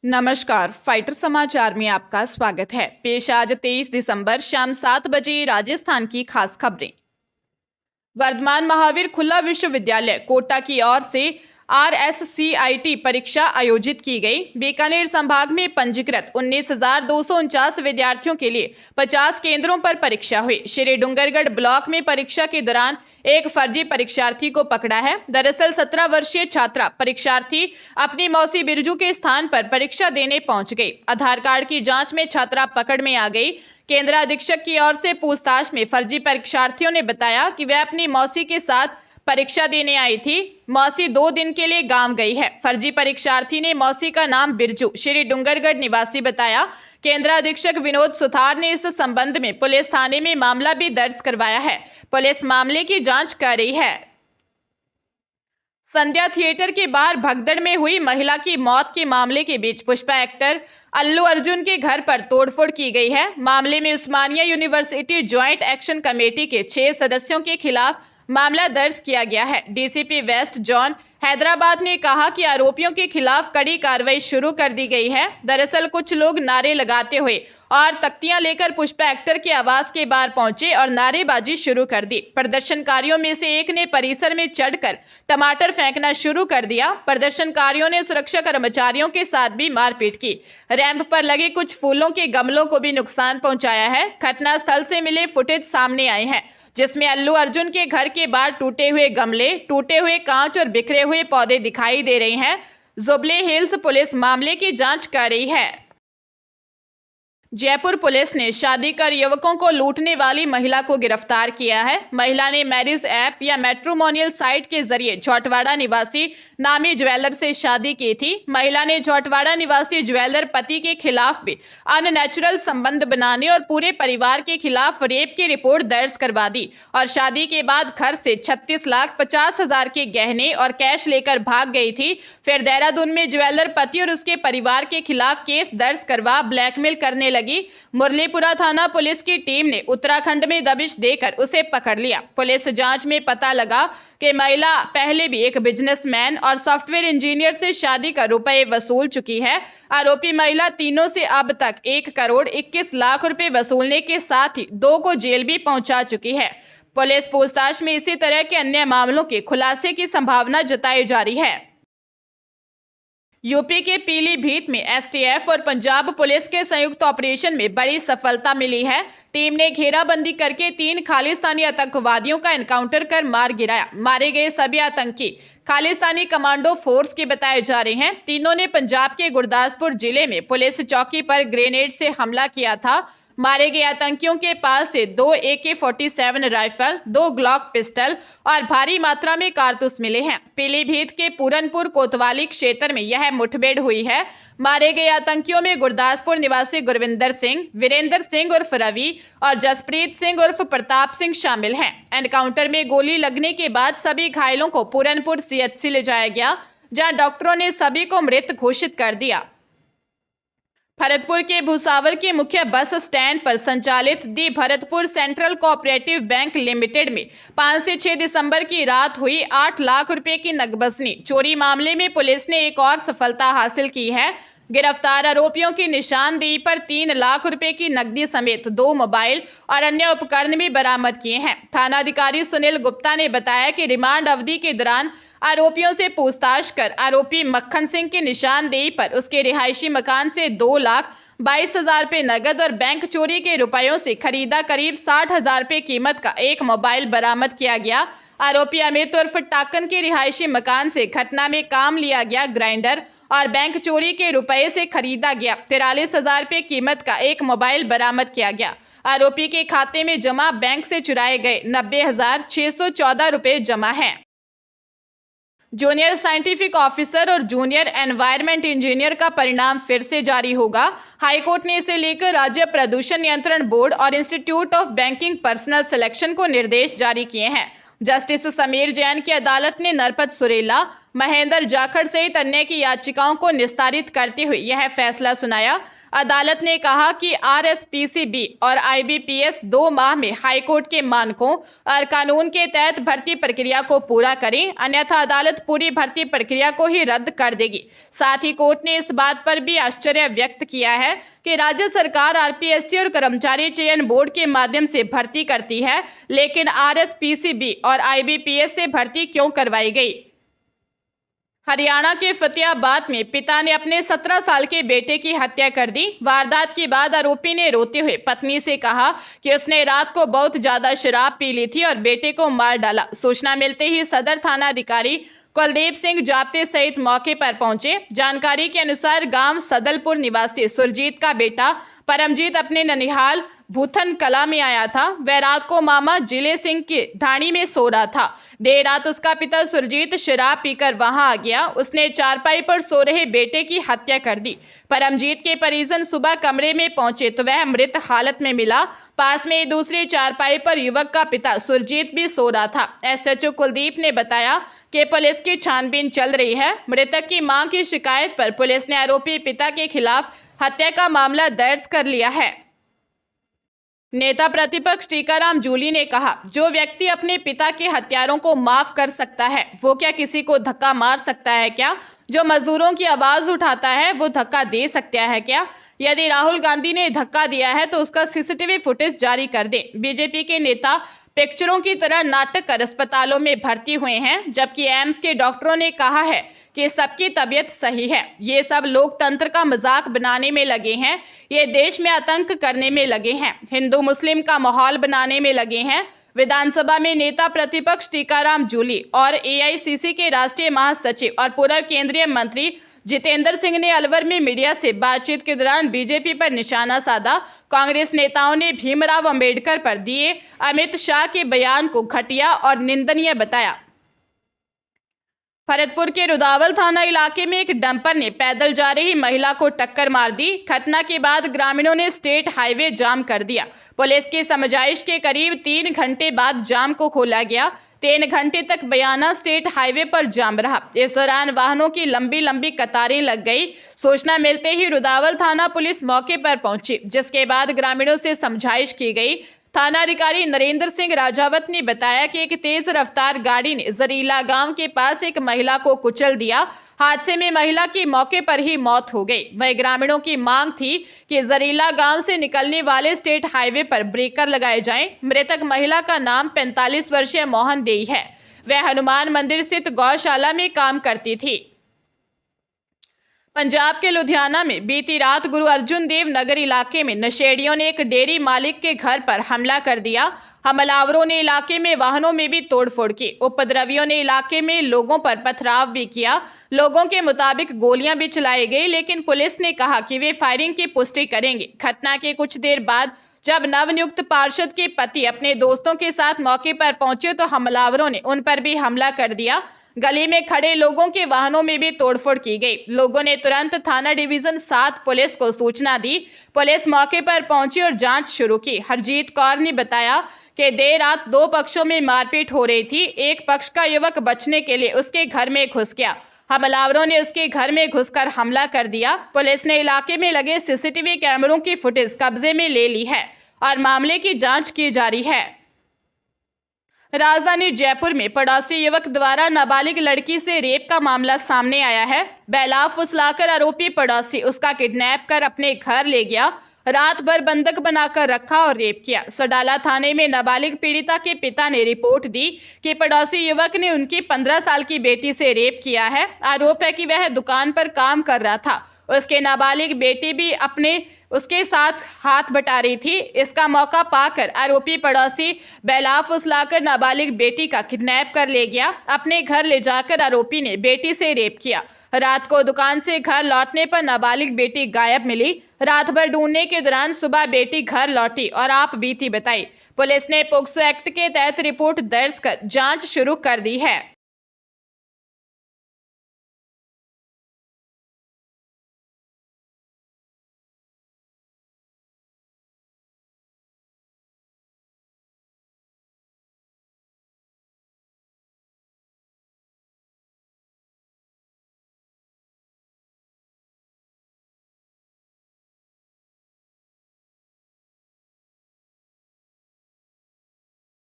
नमस्कार, फाइटर समाचार में आपका स्वागत है। पेश आज 23 दिसंबर शाम 7 बजे राजस्थान की खास खबरें। वर्धमान महावीर खुला विश्वविद्यालय कोटा की ओर से RSCIT परीक्षा आयोजित की गई। बीकानेर संभाग में पंजीकृत 19,249 विद्यार्थियों के लिए 50 केंद्रों पर परीक्षा हुई। श्री डूंगरगढ़ ब्लॉक में परीक्षा के दौरान एक फर्जी परीक्षार्थी को पकड़ा है। दरअसल 17 वर्षीय छात्रा परीक्षार्थी अपनी मौसी बिरजू के स्थान पर परीक्षा देने पहुंच गई। आधार कार्ड की जांच में छात्रा पकड़ में आ गई। केंद्र अधीक्षक की ओर से पूछताछ में फर्जी परीक्षार्थियों ने बताया कि वह अपनी मौसी के साथ परीक्षा देने आई थी। मौसी 2 दिन के लिए गांव गई है। फर्जी परीक्षार्थी ने मौसी का नाम बिरजू श्री डूंगरगढ़ निवासी बताया। केंद्र अधीक्षक विनोद सुथार ने इस संबंध में पुलिस थाने में मामला भी दर्ज करवाया है। पुलिस मामले की जांच कर रही है। संध्या थिएटर के बाहर भगदड़ में हुई महिला की मौत के मामले के बीच पुष्पा एक्टर अल्लू अर्जुन के घर पर तोड़फोड़ की गई है। मामले में उस्मानिया यूनिवर्सिटी ज्वाइंट एक्शन कमेटी के 6 सदस्यों के खिलाफ मामला दर्ज किया गया है। डीसीपी वेस्ट जोन हैदराबाद ने कहा कि आरोपियों के खिलाफ कड़ी कार्रवाई शुरू कर दी गई है। दरअसल कुछ लोग नारे लगाते हुए और तख्तियां लेकर पुष्पा एक्टर के आवास के बाहर पहुंचे और नारेबाजी शुरू कर दी। प्रदर्शनकारियों में से एक ने परिसर में चढ़कर टमाटर फेंकना शुरू कर दिया। प्रदर्शनकारियों ने सुरक्षा कर्मचारियों के साथ भी मारपीट की। रैंप पर लगे कुछ फूलों के गमलों को भी नुकसान पहुंचाया है। घटनास्थल से मिले फुटेज सामने आए हैं, जिसमें अल्लू अर्जुन के घर के बाहर टूटे हुए गमले, टूटे हुए कांच और बिखरे हुए पौधे दिखाई दे रहे हैं। जुबली हिल्स पुलिस मामले की जांच कर रही है। जयपुर पुलिस ने शादी कर युवकों को लूटने वाली महिला को गिरफ्तार किया है। महिला ने मैरिज ऐप या मैट्रिमोनियल साइट के जरिए झौटवाड़ा निवासी नामी ज्वेलर से शादी की थी। महिला ने झौटवाड़ा निवासी ज्वेलर पति के खिलाफ भी अननेचुरल संबंध बनाने और पूरे परिवार के खिलाफ रेप की रिपोर्ट दर्ज करवा दी और शादी के बाद घर से 36,50,000 के गहने और कैश लेकर भाग गई थी। फिर देहरादून में ज्वेलर पति और उसके परिवार के खिलाफ केस दर्ज करवा ब्लैकमेल करने लगी। मुरलीपुरा थाना पुलिस की टीम ने उत्तराखंड में दबिश देकर उसे पकड़ लिया। पुलिस जांच में पता लगा कि महिला पहले भी एक बिजनेसमैन और सॉफ्टवेयर इंजीनियर से शादी का रुपए वसूल चुकी है। आरोपी महिला तीनों से अब तक 1,21,00,000 रुपए वसूलने के साथ ही 2 को जेल भी पहुंचा चुकी है। पुलिस पूछताछ में इसी तरह के अन्य मामलों के खुलासे की संभावना जताई जा रही है। यूपी के पीलीभीत में एसटीएफ और पंजाब पुलिस के संयुक्त ऑपरेशन में बड़ी सफलता मिली है। टीम ने घेराबंदी करके 3 खालिस्तानी आतंकवादियों का एनकाउंटर कर मार गिराया। मारे गए सभी आतंकी खालिस्तानी कमांडो फोर्स के बताए जा रहे हैं। तीनों ने पंजाब के गुरदासपुर जिले में पुलिस चौकी पर ग्रेनेड से हमला किया था। मारे गए आतंकियों के पास से 2 AK-47 राइफल, 2 ग्लॉक पिस्टल और भारी मात्रा में कारतूस मिले हैं। पीलीभीत के पूरनपुर कोतवाली क्षेत्र में यह मुठभेड़ हुई है। मारे गए आतंकियों में गुरदासपुर निवासी गुरविंदर सिंह, वीरेंद्र सिंह उर्फ रवि और जसप्रीत सिंह उर्फ प्रताप सिंह शामिल हैं। एनकाउंटर में गोली लगने के बाद सभी घायलों को पूरनपुर CHC ले जाया गया, जहां डॉक्टरों ने सभी को मृत घोषित कर दिया। भरतपुर के भुसावर के मुख्य बस स्टैंड पर संचालित the Bharatpur central cooperative bank limited में 5 से 6 दिसंबर की रात हुई 8 लाख रुपए की नकबजनी चोरी मामले में पुलिस ने एक और सफलता हासिल की है। गिरफ्तार आरोपियों की निशानदेही पर 3 लाख रुपए की नकदी समेत 2 मोबाइल और अन्य उपकरण भी बरामद किए हैं। थानाधिकारी सुनील गुप्ता ने बताया कि रिमांड अवधि के दौरान आरोपियों से पूछताछ कर आरोपी मक्खन सिंह की निशानदेही पर उसके रिहायशी मकान से 2,22,000 रुपए नगद और बैंक चोरी के रुपयों से खरीदा करीब 60,000 रुपए कीमत का एक मोबाइल बरामद किया गया। आरोपी अमित उर्फ टाकन के रिहायशी मकान से घटना में काम लिया गया ग्राइंडर और बैंक चोरी के रुपए से खरीदा गया 43,000 रुपए कीमत का एक मोबाइल बरामद किया गया। आरोपी के खाते में जमा बैंक से चुराए गए 90,614 रुपए जमा है। जूनियर साइंटिफिक ऑफिसर और जूनियर एनवायरमेंट इंजीनियर का परिणाम फिर से जारी होगा। हाईकोर्ट ने इसे लेकर राज्य प्रदूषण नियंत्रण बोर्ड और institute of banking personal selection को निर्देश जारी किए हैं। जस्टिस समीर जैन की अदालत ने नरपत सुरेला, महेंद्र जाखड़ सहित अन्य की याचिकाओं को निस्तारित करते हुए यह फैसला सुनाया। अदालत ने कहा कि आरएसपीसी-बी और आईबीपीएस 2 माह में हाईकोर्ट के मानकों और कानून के तहत भर्ती प्रक्रिया को पूरा करें, अन्यथा अदालत पूरी भर्ती प्रक्रिया को ही रद्द कर देगी। साथ ही कोर्ट ने इस बात पर भी आश्चर्य व्यक्त किया है कि राज्य सरकार आरपीएससी और कर्मचारी चयन बोर्ड के माध्यम से भर्ती करती है, लेकिन आरएसपीसी-बी और आईबीपीएस से भर्ती क्यों करवाई गई। हरियाणा के फतेहाबाद में पिता ने अपने 17 साल के बेटे की हत्या कर दी। वारदात के बाद आरोपी ने रोते हुए पत्नी से कहा कि उसने रात को बहुत ज्यादा शराब पी ली थी और बेटे को मार डाला। सूचना मिलते ही सदर थाना अधिकारी कुलदीप सिंह जाप्ते सहित मौके पर पहुंचे। जानकारी के अनुसार गांव सदलपुर निवासी सुरजीत का बेटा परमजीत अपने ननिहाल भूथन कला में आया था। वह रात को मामा जिले सिंह की ढाणी में सो रहा था। देर रात उसका पिता सुरजीत शराब पीकर वहां आ गया। उसने चारपाई पर सो रहे बेटे की हत्या कर दी। परमजीत के परिजन सुबह कमरे में पहुंचे तो वह मृत हालत में मिला। पास में दूसरी चारपाई पर युवक का पिता सुरजीत भी सो रहा था। एसएचओ कुलदीप ने बताया कि पुलिस की छानबीन चल रही है। मृतक की मां की शिकायत पर पुलिस ने आरोपी पिता के खिलाफ हत्या का मामला दर्ज कर लिया है। नेता प्रतिपक्ष टीकाराम जूली ने कहा, जो व्यक्ति अपने पिता के हत्यारों को माफ कर सकता है वो क्या किसी को धक्का मार सकता है क्या? जो मजदूरों की आवाज उठाता है वो धक्का दे सकता है क्या? यदि राहुल गांधी ने धक्का दिया है तो उसका सीसीटीवी फुटेज जारी कर दे। बीजेपी के नेता पिक्चरों की तरह नाटक कर अस्पतालों में भर्ती हुए हैं, जबकि एम्स के डॉक्टरों ने कहा है कि सबकी तबीयत सही है। ये सब लोकतंत्र का मजाक बनाने में लगे हैं। ये देश में आतंक करने में लगे हैं। हिंदू मुस्लिम का माहौल बनाने में लगे हैं। विधानसभा में नेता प्रतिपक्ष टीकाराम जूली और एआईसीसी के राष्ट्रीय महासचिव और पूर्व केंद्रीय मंत्री जितेंद्र सिंह ने अलवर में मीडिया से बातचीत के दौरान बीजेपी पर निशाना साधा। कांग्रेस नेताओं ने भीमराव अंबेडकर पर दिए अमित शाह के बयान को घटिया और निंदनीय बताया। फरीदपुर के रुदावल थाना इलाके में एक डंपर ने पैदल जा रही महिला को टक्कर मार दी। घटना के बाद ग्रामीणों ने स्टेट हाईवे जाम कर दिया। पुलिस की समझाइश के करीब 3 घंटे बाद जाम को खोला गया। 3 घंटे तक बयाना स्टेट हाईवे पर जाम रहा। इस दौरान वाहनों की लंबी लंबी कतारें लग गई। सूचना मिलते ही रुदावल थाना पुलिस मौके पर पहुंची, जिसके बाद ग्रामीणों से समझाइश की गई। थाना अधिकारी नरेंद्र सिंह राजावत ने बताया कि एक तेज रफ्तार गाड़ी ने जरीला गांव के पास एक महिला को कुचल दिया। हादसे में महिला की मौके पर ही मौत हो गई। वह ग्रामीणों की मांग थी कि जरीला गांव से निकलने वाले स्टेट हाईवे पर ब्रेकर लगाए जाएं। मृतक महिला का नाम 45 वर्षीय मोहन देई है। वह हनुमान मंदिर स्थित गौशाला में काम करती थी। पंजाब के लुधियाना में बीती रात गुरु अर्जुन देव नगर इलाके में नशेड़ियों ने एक डेयरी मालिक के घर पर हमला कर दिया। हमलावरों ने इलाके में वाहनों में भी तोड़फोड़ की। उपद्रवियों ने इलाके में लोगों पर पथराव भी किया। लोगों के मुताबिक गोलियां भी चलाई गई, लेकिन पुलिस ने कहा कि वे फायरिंग की पुष्टि करेंगे। घटना के कुछ देर बाद जब नवनियुक्त पार्षद के पति अपने दोस्तों के साथ मौके पर पहुंचे तो हमलावरों ने उन पर भी हमला कर दिया। गली में खड़े लोगों के वाहनों में भी तोड़फोड़ की गई। लोगों ने तुरंत थाना डिवीजन 7 पुलिस को सूचना दी। पुलिस मौके पर पहुंची और जांच शुरू की। हरजीत कौर ने बताया कि देर रात 2 पक्षों में मारपीट हो रही थी। एक पक्ष का युवक बचने के लिए उसके घर में घुस गया। हमलावरों ने उसके घर में घुसकर हमला कर दिया। पुलिस ने इलाके में लगे सीसीटीवी कैमरों की फुटेज कब्जे में ले ली है और मामले की जांच की जा रही है। राजधानी जयपुर में पड़ोसी युवक द्वारा नाबालिग लड़की से रेप का मामला सामने आया है। बहला फुसलाकर आरोपी पड़ोसी उसका किडनैप कर अपने घर ले गया। रात भर बंधक बनाकर रखा और रेप किया। सडाला थाने में नाबालिग पीड़िता के पिता ने रिपोर्ट दी कि पड़ोसी युवक ने उनकी 15 साल की बेटी से रेप किया है। आरोप है कि वह दुकान पर काम कर रहा था। उसके नाबालिग बेटी भी उसके साथ हाथ बटा रही थी। इसका मौका पाकर आरोपी पड़ोसी बहला फुसलाकर नाबालिग बेटी का किडनैप कर ले गया। अपने घर ले जाकर आरोपी ने बेटी से रेप किया। रात को दुकान से घर लौटने पर नाबालिग बेटी गायब मिली। रात भर ढूंढने के दौरान सुबह बेटी घर लौटी और आप बीती बताई। पुलिस ने पोक्सो एक्ट के तहत रिपोर्ट दर्ज कर जांच शुरू कर दी है।